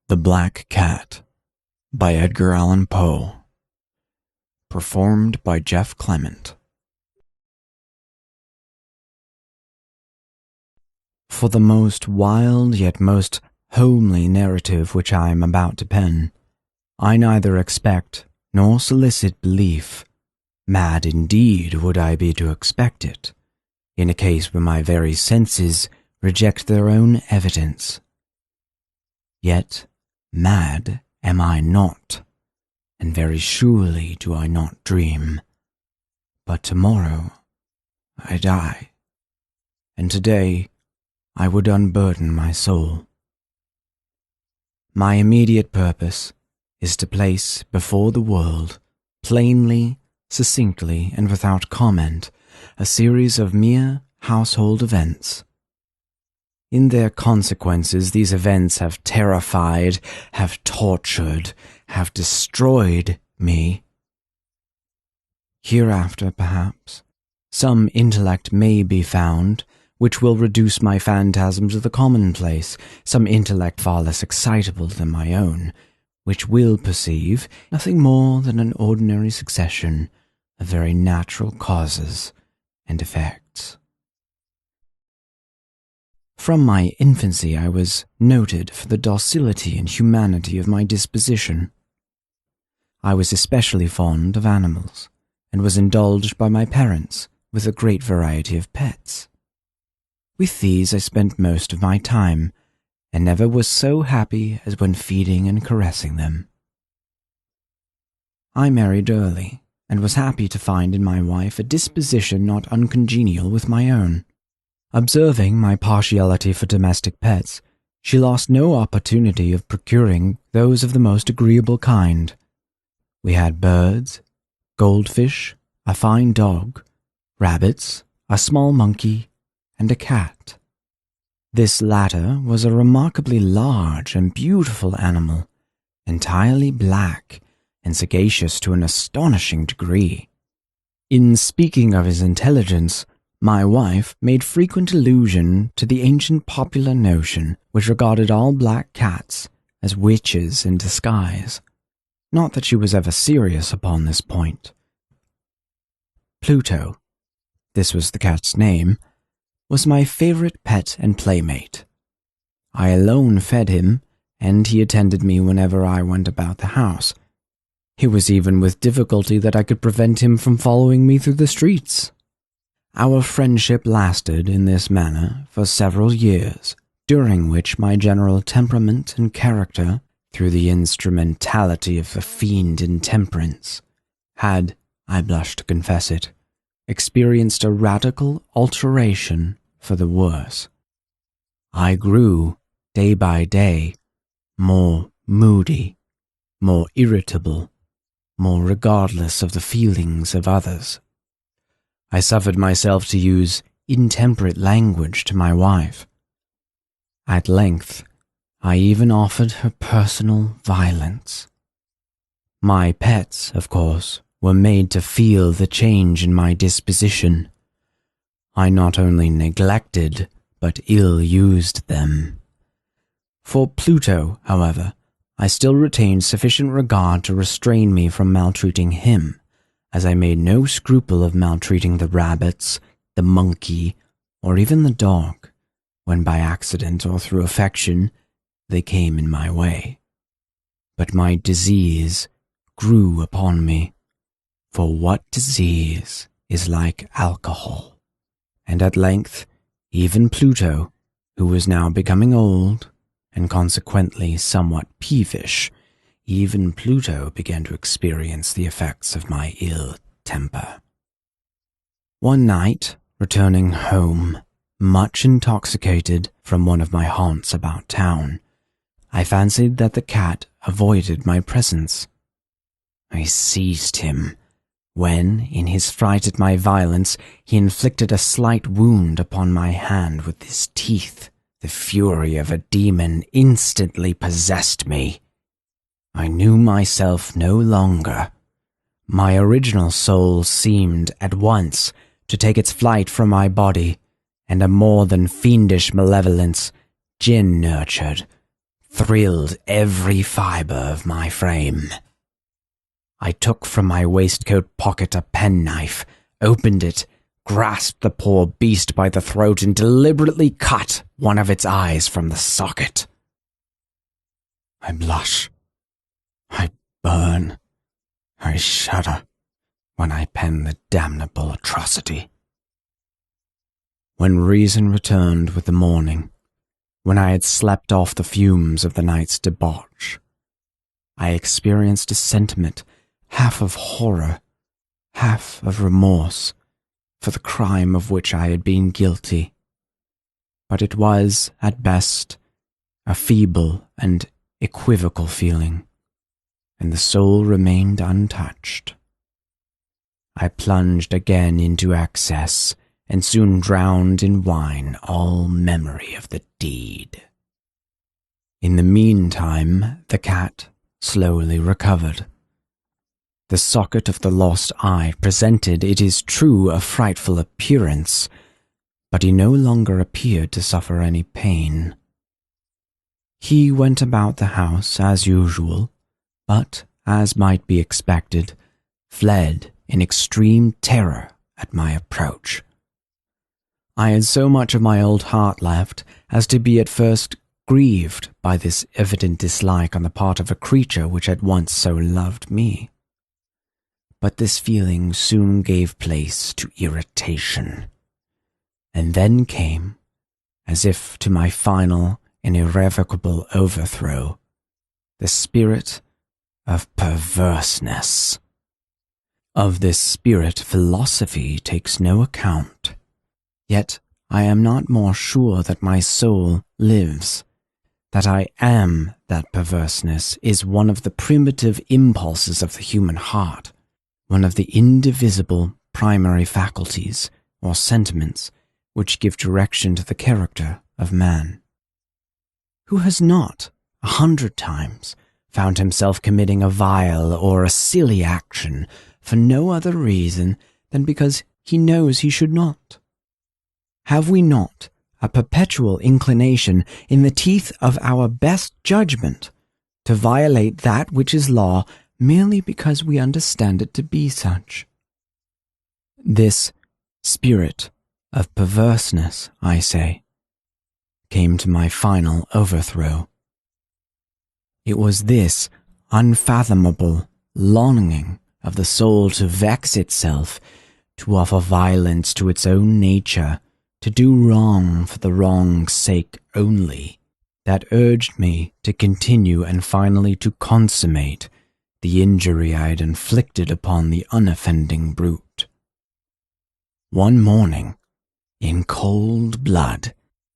The Black Cat by Edgar Allan Poe. Performed by Jeff Clement. For the most wild yet most homely narrative which I am about to pen, I neither expect nor solicit belief. Mad indeed would I be to expect it, in a case where my very senses reject their own evidence. Yet mad am I not, and very surely do I not dream. But tomorrow I die, and today I would unburden my soul. My immediate purpose is to place before the world, plainly, succinctly, and without comment, a series of mere household events. In their consequences, these events have terrified, have tortured, have destroyed me. Hereafter, perhaps, some intellect may be found which will reduce my phantasm to the commonplace, some intellect far less excitable than my own, which will perceive nothing more than an ordinary succession of very natural causes and effects. From my infancy I was noted for the docility and humanity of my disposition. I was especially fond of animals, and was indulged by my parents with a great variety of pets. With these I spent most of my time, and never was so happy as when feeding and caressing them. I married early, and was happy to find in my wife a disposition not uncongenial with my own. Observing my partiality for domestic pets, she lost no opportunity of procuring those of the most agreeable kind. We had birds, goldfish, a fine dog, rabbits, a small monkey, and a cat. This latter was a remarkably large and beautiful animal, entirely black and sagacious to an astonishing degree. In speaking of his intelligence, my wife made frequent allusion to the ancient popular notion which regarded all black cats as witches in disguise. Not that she was ever serious upon this point. Pluto, this was the cat's name, was my favorite pet and playmate. I alone fed him, and he attended me whenever I went about the house. It was even with difficulty that I could prevent him from following me through the streets. Our friendship lasted in this manner for several years, during which my general temperament and character, through the instrumentality of the fiend intemperance, had, I blush to confess it, experienced a radical alteration for the worse. I grew, day by day, more moody, more irritable, more regardless of the feelings of others. I suffered myself to use intemperate language to my wife. At length, I even offered her personal violence. My pets, of course, were made to feel the change in my disposition. I not only neglected, but ill-used them. For Pluto, however, I still retained sufficient regard to restrain me from maltreating him, as I made no scruple of maltreating the rabbits, the monkey, or even the dog, when by accident or through affection they came in my way. But my disease grew upon me, for what disease is like alcohol? And at length, even Pluto, who was now becoming old, and consequently somewhat peevish, even Pluto began to experience the effects of my ill temper. One night, returning home, much intoxicated from one of my haunts about town, I fancied that the cat avoided my presence. I seized him, when, in his fright at my violence, he inflicted a slight wound upon my hand with his teeth. The fury of a demon instantly possessed me. I knew myself no longer. My original soul seemed at once to take its flight from my body, and a more than fiendish malevolence, gin-nurtured, thrilled every fibre of my frame. I took from my waistcoat pocket a penknife, opened it, grasped the poor beast by the throat, and deliberately cut one of its eyes from the socket. I blush, I burn, I shudder when I pen the damnable atrocity. When reason returned with the morning, when I had slept off the fumes of the night's debauch, I experienced a sentiment half of horror, half of remorse for the crime of which I had been guilty. But it was, at best, a feeble and equivocal feeling, and the soul remained untouched. I plunged again into excess, and soon drowned in wine all memory of the deed. In the meantime, the cat slowly recovered. The socket of the lost eye presented, it is true, a frightful appearance, but he no longer appeared to suffer any pain. He went about the house as usual, but, as might be expected, fled in extreme terror at my approach. I had so much of my old heart left as to be at first grieved by this evident dislike on the part of a creature which had once so loved me. But this feeling soon gave place to irritation, and then came, as if to my final and irrevocable overthrow, the spirit of perverseness. Of this spirit philosophy takes no account, yet I am not more sure that my soul lives. That I am that perverseness is one of the primitive impulses of the human heart, one of the indivisible primary faculties or sentiments which give direction to the character of man. Who has not, 100 times, found himself committing a vile or a silly action for no other reason than because he knows he should not? Have we not a perpetual inclination in the teeth of our best judgment to violate that which is law merely because we understand it to be such? This spirit of perverseness, I say, came to my final overthrow. It was this unfathomable longing of the soul to vex itself, to offer violence to its own nature, to do wrong for the wrong's sake only, that urged me to continue and finally to consummate the injury I had inflicted upon the unoffending brute. One morning, in cold blood,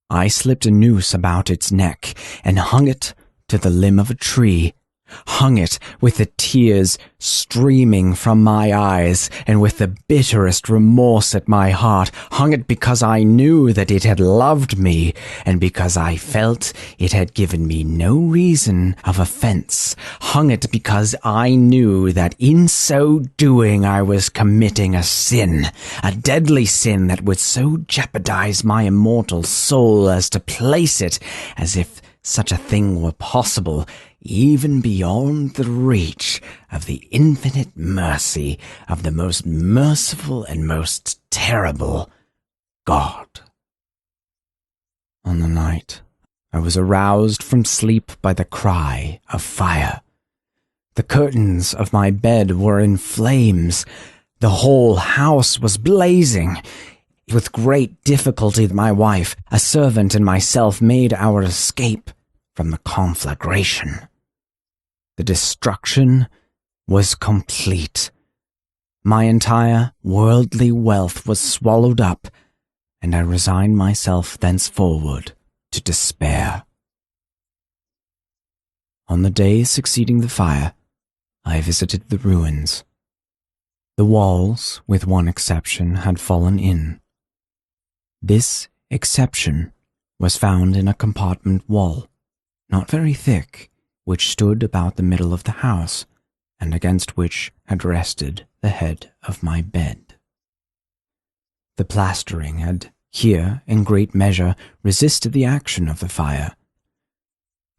I slipped a noose about its neck and hung it to the limb of a tree, hung it with the tears streaming from my eyes and with the bitterest remorse at my heart, hung it because I knew that it had loved me and because I felt it had given me no reason of offense, hung it because I knew that in so doing I was committing a sin, a deadly sin that would so jeopardize my immortal soul as to place it, as if such a thing were possible, even beyond the reach of the infinite mercy of the most merciful and most terrible God. On the night, I was aroused from sleep by the cry of fire. The curtains of my bed were in flames. The whole house was blazing. With great difficulty, my wife, a servant, and myself made our escape from the conflagration. The destruction was complete. My entire worldly wealth was swallowed up, and I resigned myself thenceforward to despair. On the day succeeding the fire, I visited the ruins. The walls, with one exception, had fallen in. This exception was found in a compartment wall, not very thick, which stood about the middle of the house, and against which had rested the head of my bed. The plastering had here, in great measure, resisted the action of the fire.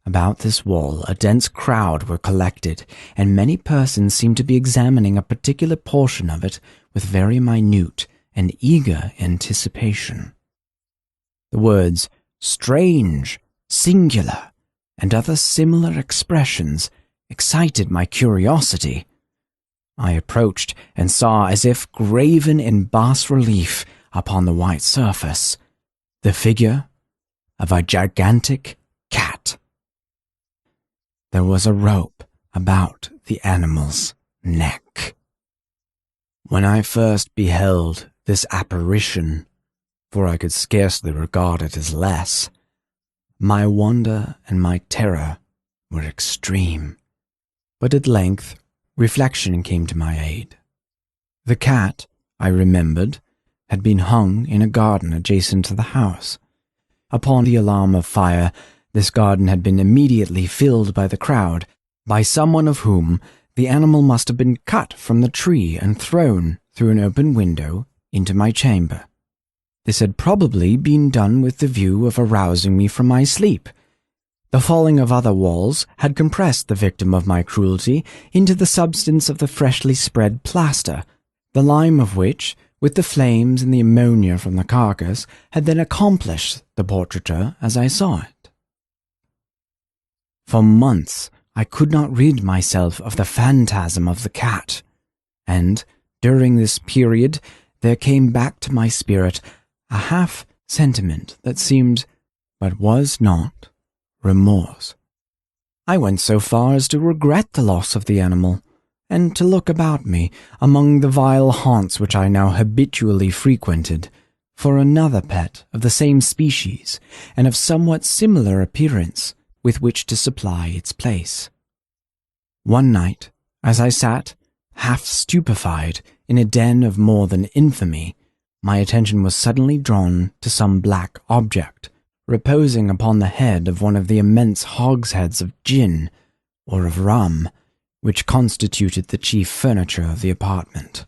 About this wall a dense crowd were collected, and many persons seemed to be examining a particular portion of it with very minute and eager anticipation. The words strange, singular, and other similar expressions excited my curiosity. I approached and saw, as if graven in bas relief upon the white surface, the figure of a gigantic cat. There was a rope about the animal's neck. When I first beheld this apparition, for I could scarcely regard it as less, my wonder and my terror were extreme. But at length reflection came to my aid. The cat, I remembered, had been hung in a garden adjacent to the house. Upon the alarm of fire, this garden had been immediately filled by the crowd, by someone of whom the animal must have been cut from the tree and thrown through an open window into my chamber. This had probably been done with the view of arousing me from my sleep. The falling of other walls had compressed the victim of my cruelty into the substance of the freshly spread plaster, the lime of which, with the flames and the ammonia from the carcass, had then accomplished the portraiture as I saw it. For months I could not rid myself of the phantasm of the cat, and, during this period, there came back to my spirit a half-sentiment that seemed, but was not, remorse. I went so far as to regret the loss of the animal, and to look about me, among the vile haunts which I now habitually frequented, for another pet of the same species, and of somewhat similar appearance, with which to supply its place. One night, as I sat, half stupefied, in a den of more than infamy, my attention was suddenly drawn to some black object, reposing upon the head of one of the immense hogsheads of gin, or of rum, which constituted the chief furniture of the apartment.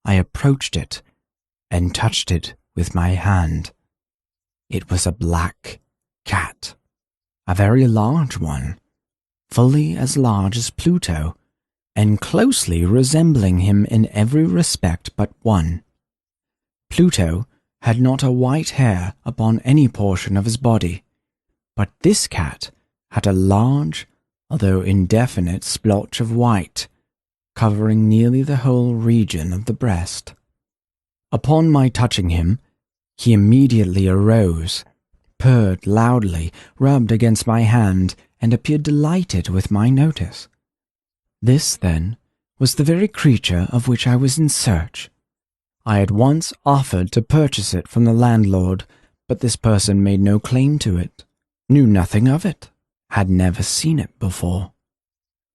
I approached it, and touched it with my hand. It was a black cat, a very large one, fully as large as Pluto, and closely resembling him in every respect but one. Pluto had not a white hair upon any portion of his body, but this cat had a large, although indefinite, splotch of white, covering nearly the whole region of the breast. Upon my touching him, he immediately arose, purred loudly, rubbed against my hand, and appeared delighted with my notice. This, then, was the very creature of which I was in search. I had once offered to purchase it from the landlord, but this person made no claim to it, knew nothing of it, had never seen it before.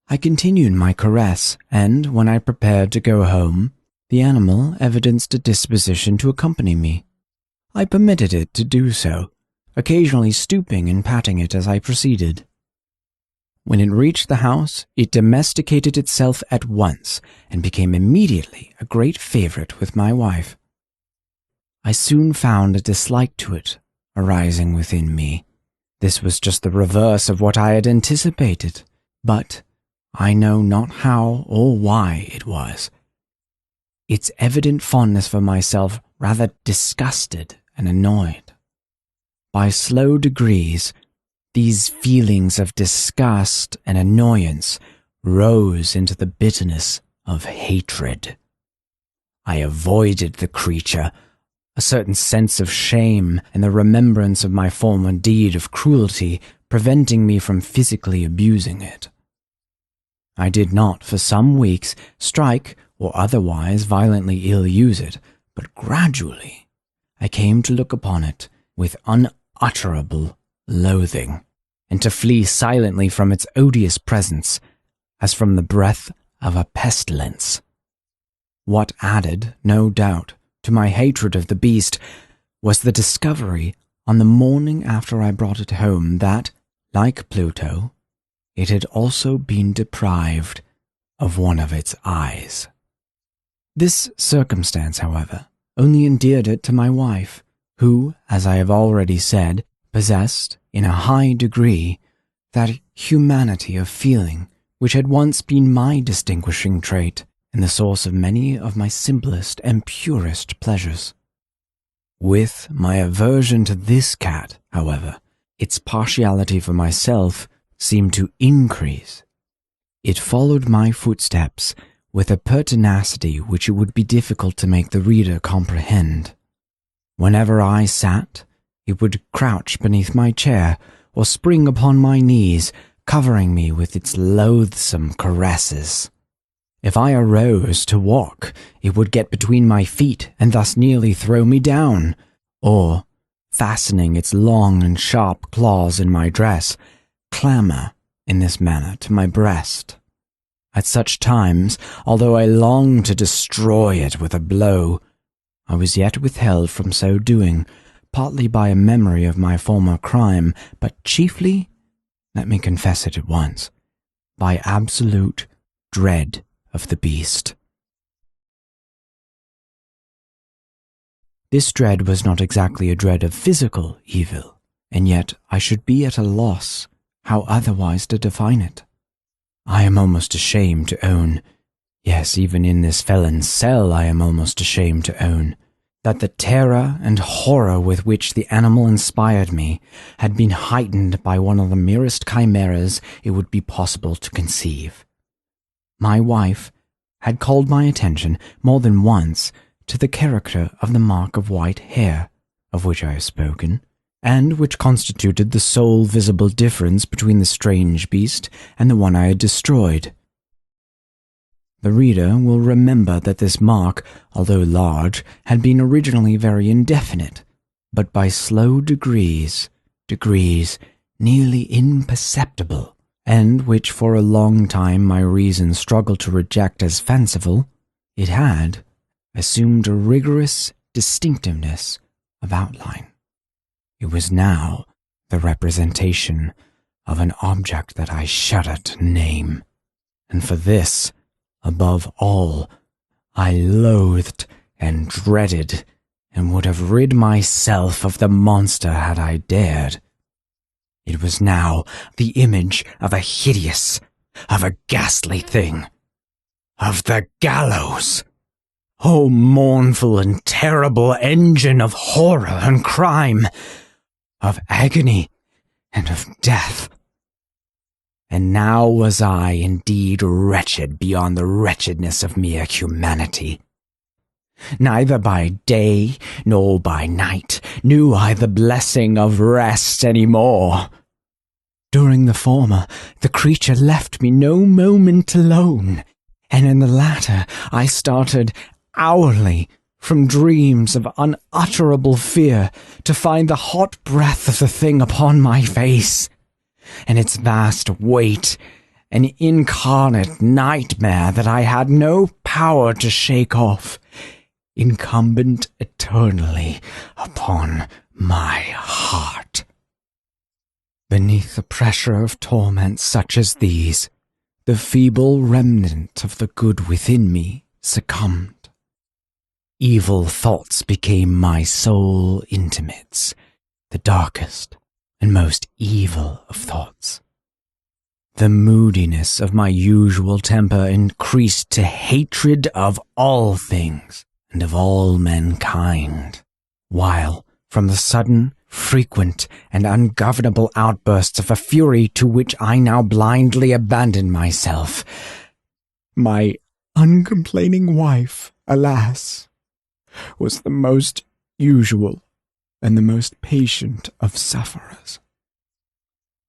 I continued my caress, and when I prepared to go home, the animal evidenced a disposition to accompany me. I permitted it to do so, occasionally stooping and patting it as I proceeded. When it reached the house, it domesticated itself at once and became immediately a great favorite with my wife. I soon found a dislike to it arising within me. This was just the reverse of what I had anticipated, but I know not how or why it was. Its evident fondness for myself rather disgusted and annoyed. By slow degrees, these feelings of disgust and annoyance rose into the bitterness of hatred. I avoided the creature, a certain sense of shame and the remembrance of my former deed of cruelty preventing me from physically abusing it. I did not, for some weeks, strike or otherwise violently ill-use it, but gradually I came to look upon it with unutterable loathing, and to flee silently from its odious presence, as from the breath of a pestilence. What added, no doubt, to my hatred of the beast was the discovery, on the morning after I brought it home, that, like Pluto, it had also been deprived of one of its eyes. This circumstance, however, only endeared it to my wife, who, as I have already said, possessed, in a high degree, that humanity of feeling which had once been my distinguishing trait and the source of many of my simplest and purest pleasures. With my aversion to this cat, however, its partiality for myself seemed to increase. It followed my footsteps with a pertinacity which it would be difficult to make the reader comprehend. Whenever I sat, it would crouch beneath my chair or spring upon my knees, covering me with its loathsome caresses. If I arose to walk, it would get between my feet and thus nearly throw me down, or, fastening its long and sharp claws in my dress, clamber in this manner to my breast. At such times, although I longed to destroy it with a blow, I was yet withheld from so doing, partly by a memory of my former crime, but chiefly, let me confess it at once, by absolute dread of the beast. This dread was not exactly a dread of physical evil, and yet I should be at a loss how otherwise to define it. I am almost ashamed to own, yes, even in this felon's cell I am almost ashamed to own, that the terror and horror with which the animal inspired me had been heightened by one of the merest chimeras it would be possible to conceive. My wife had called my attention more than once to the character of the mark of white hair, of which I have spoken, and which constituted the sole visible difference between the strange beast and the one I had destroyed. The reader will remember that this mark, although large, had been originally very indefinite, but by slow degrees, nearly imperceptible, and which for a long time my reason struggled to reject as fanciful, it had assumed a rigorous distinctiveness of outline. It was now the representation of an object that I shudder to name, and for this, above all, I loathed and dreaded, and would have rid myself of the monster had I dared. It was now the image of a hideous, of a ghastly thing, of the gallows. O mournful and terrible engine of horror and crime, of agony and of death. And now was I indeed wretched beyond the wretchedness of mere humanity. Neither by day nor by night knew I the blessing of rest any more. During the former, the creature left me no moment alone, and in the latter I started hourly from dreams of unutterable fear to find the hot breath of the thing upon my face, and its vast weight an incarnate nightmare that I had no power to shake off, incumbent eternally upon my heart. Beneath the pressure of torments such as these, the feeble remnant of the good within me succumbed. Evil thoughts became my sole intimates, the darkest and most evil of thoughts. The moodiness of my usual temper increased to hatred of all things and of all mankind, while, from the sudden, frequent, and ungovernable outbursts of a fury to which I now blindly abandoned myself, my uncomplaining wife, alas, was the most usual and the most patient of sufferers.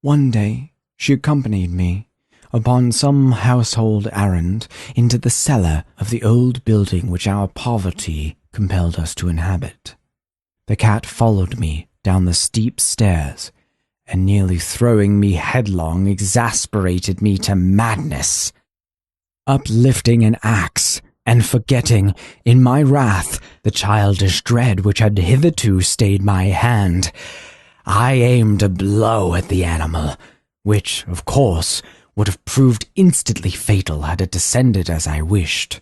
One day she accompanied me, upon some household errand, into the cellar of the old building which our poverty compelled us to inhabit. The cat followed me down the steep stairs, and nearly throwing me headlong exasperated me to madness. Uplifting an axe, and forgetting, in my wrath, the childish dread which had hitherto stayed my hand, I aimed a blow at the animal, which, of course, would have proved instantly fatal had it descended as I wished.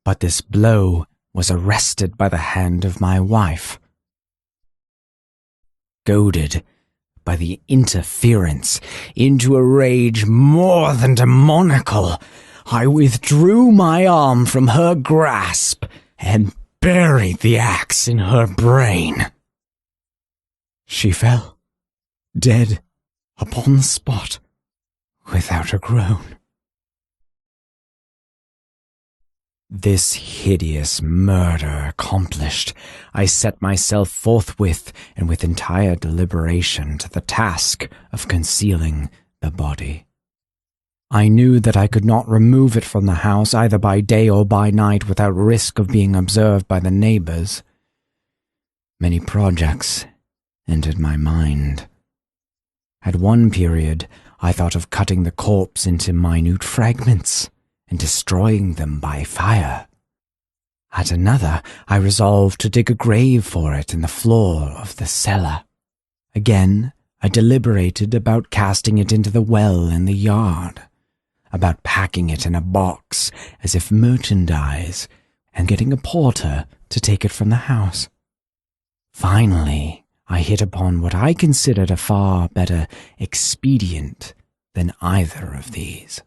But this blow was arrested by the hand of my wife. Goaded, by the interference, into a rage more than demoniacal, I withdrew my arm from her grasp and buried the axe in her brain. She fell, dead, upon the spot, without a groan. This hideous murder accomplished, I set myself forthwith and with entire deliberation to the task of concealing the body. I knew that I could not remove it from the house either by day or by night without risk of being observed by the neighbors. Many projects entered my mind. At one period, I thought of cutting the corpse into minute fragments and destroying them by fire. At another, I resolved to dig a grave for it in the floor of the cellar. Again, I deliberated about casting it into the well in the yard, about packing it in a box as if merchandise, and getting a porter to take it from the house. Finally, I hit upon what I considered a far better expedient than either of these.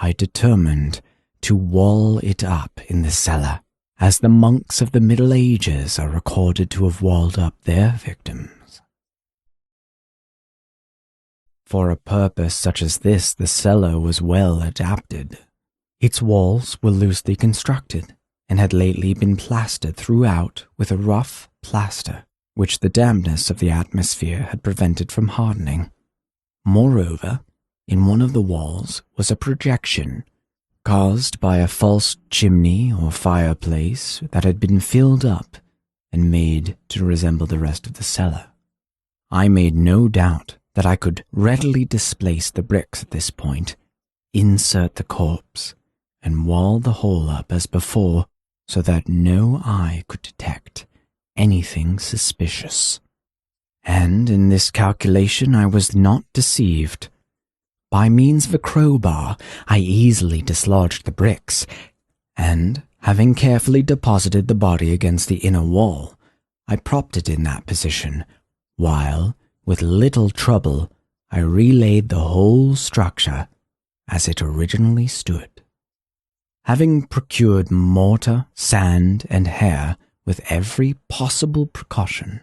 I determined to wall it up in the cellar, as the monks of the Middle Ages are recorded to have walled up their victims. For a purpose such as this, the cellar was well adapted. Its walls were loosely constructed, and had lately been plastered throughout with a rough plaster, which the dampness of the atmosphere had prevented from hardening. Moreover, in one of the walls was a projection, caused by a false chimney or fireplace that had been filled up and made to resemble the rest of the cellar. I made no doubt that I could readily displace the bricks at this point, insert the corpse, and wall the hole up as before, so that no eye could detect anything suspicious. And in this calculation I was not deceived. By means of a crowbar, I easily dislodged the bricks, and, having carefully deposited the body against the inner wall, I propped it in that position, while, with little trouble, I relaid the whole structure as it originally stood. Having procured mortar, sand, and hair with every possible precaution,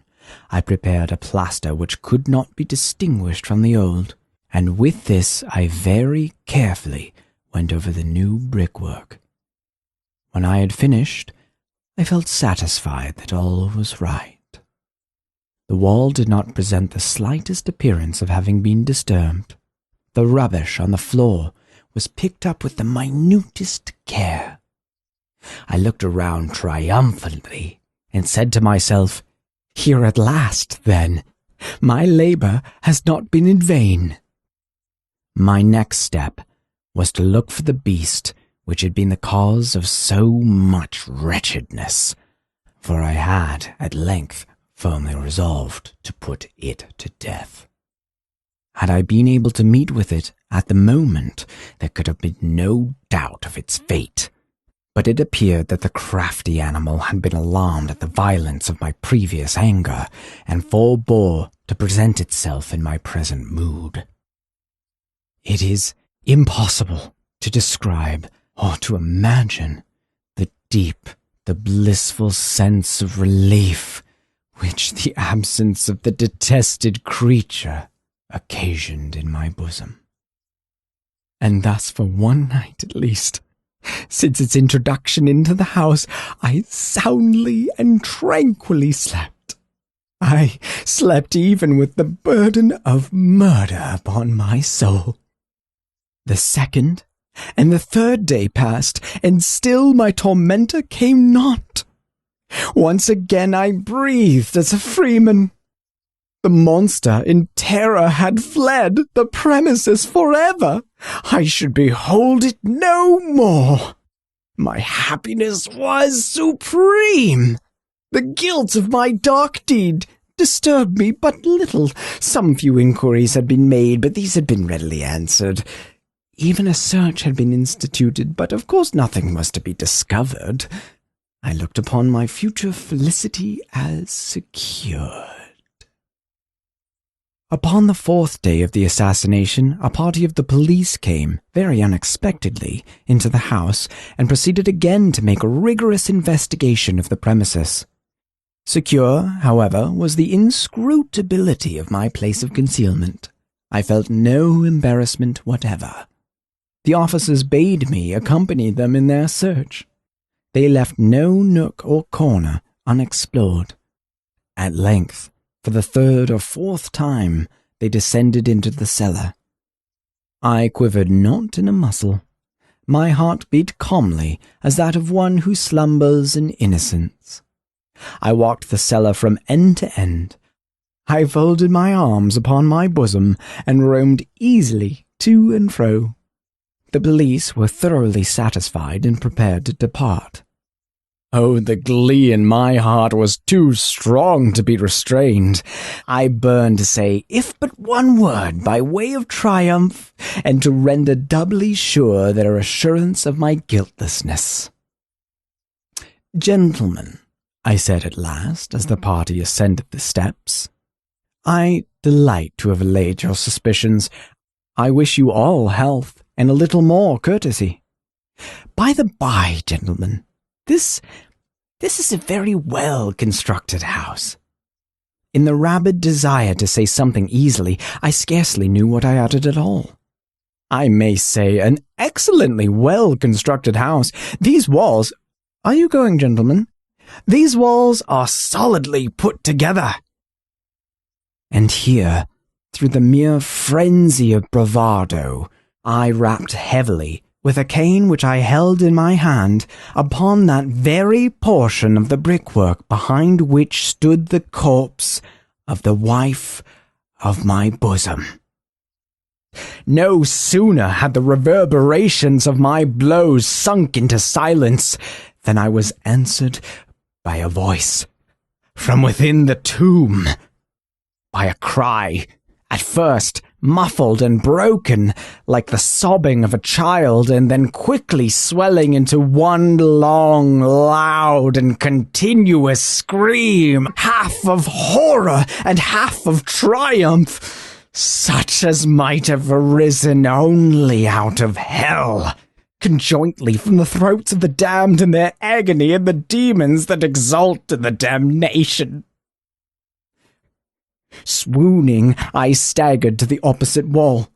I prepared a plaster which could not be distinguished from the old, and with this I very carefully went over the new brickwork. When I had finished, I felt satisfied that all was right. The wall did not present the slightest appearance of having been disturbed. The rubbish on the floor was picked up with the minutest care. I looked around triumphantly and said to myself, "Here at last, then, my labor has not been in vain." My next step was to look for the beast which had been the cause of so much wretchedness, for I had at length firmly resolved to put it to death. Had I been able to meet with it at the moment, there could have been no doubt of its fate. But it appeared that the crafty animal had been alarmed at the violence of my previous anger, and forbore to present itself in my present mood. It is impossible to describe or to imagine the deep, the blissful sense of relief which the absence of the detested creature occasioned in my bosom. And thus for one night at least, since its introduction into the house, I soundly and tranquilly slept. I slept even with the burden of murder upon my soul. The second and the third day passed, and still my tormentor came not. Once again I breathed as a freeman. The monster in terror had fled the premises forever. I should behold it no more. My happiness was supreme. The guilt of my dark deed disturbed me but little. Some few inquiries had been made, but these had been readily answered. Even a search had been instituted, but of course nothing was to be discovered. I looked upon my future felicity as secured. Upon the 4th day of the assassination, a party of the police came, very unexpectedly, into the house and proceeded again to make a rigorous investigation of the premises. Secure, however, was the inscrutability of my place of concealment. I felt no embarrassment whatever. The officers bade me accompany them in their search. They left no nook or corner unexplored. At length, for the 3rd or 4th time, they descended into the cellar. I quivered not in a muscle. My heart beat calmly as that of one who slumbers in innocence. I walked the cellar from end to end. I folded my arms upon my bosom and roamed easily to and fro. The police were thoroughly satisfied and prepared to depart. Oh, the glee in my heart was too strong to be restrained. I burned to say, if but one word, by way of triumph, and to render doubly sure their assurance of my guiltlessness. "Gentlemen," I said at last, as the party ascended the steps, "I delight to have allayed your suspicions. I wish you all health and a little more courtesy. By the by, gentlemen, This is a very well-constructed house." In the rabid desire to say something easily, I scarcely knew what I uttered at all. "I may say an excellently well-constructed house. These walls— Are you going, gentlemen? These walls are solidly put together." And here, through the mere frenzy of bravado, I rapped heavily with a cane which I held in my hand upon that very portion of the brickwork behind which stood the corpse of the wife of my bosom. No sooner had the reverberations of my blows sunk into silence than I was answered by a voice from within the tomb, by a cry, at first muffled and broken, like the sobbing of a child, and then quickly swelling into one long, loud, and continuous scream, half of horror and half of triumph, such as might have arisen only out of hell, conjointly from the throats of the damned in their agony and the demons that exult in the damnation. Swooning, I staggered to the opposite wall.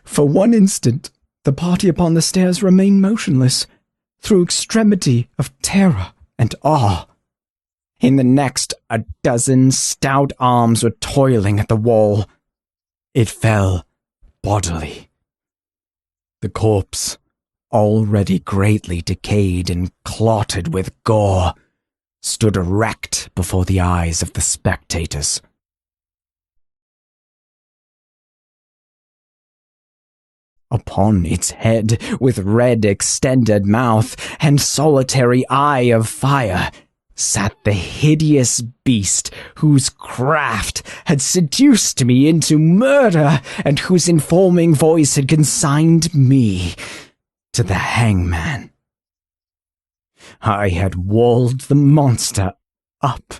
For one instant, the party upon the stairs remained motionless, through extremity of terror and awe. In the next, a dozen stout arms were toiling at the wall. It fell bodily. The corpse, already greatly decayed and clotted with gore, stood erect before the eyes of the spectators. Upon its head, with red extended mouth and solitary eye of fire, sat the hideous beast whose craft had seduced me into murder and whose informing voice had consigned me to the hangman. I had walled the monster up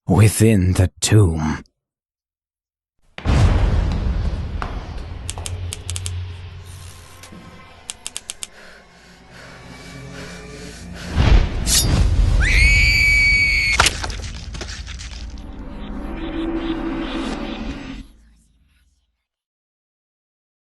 within the tomb.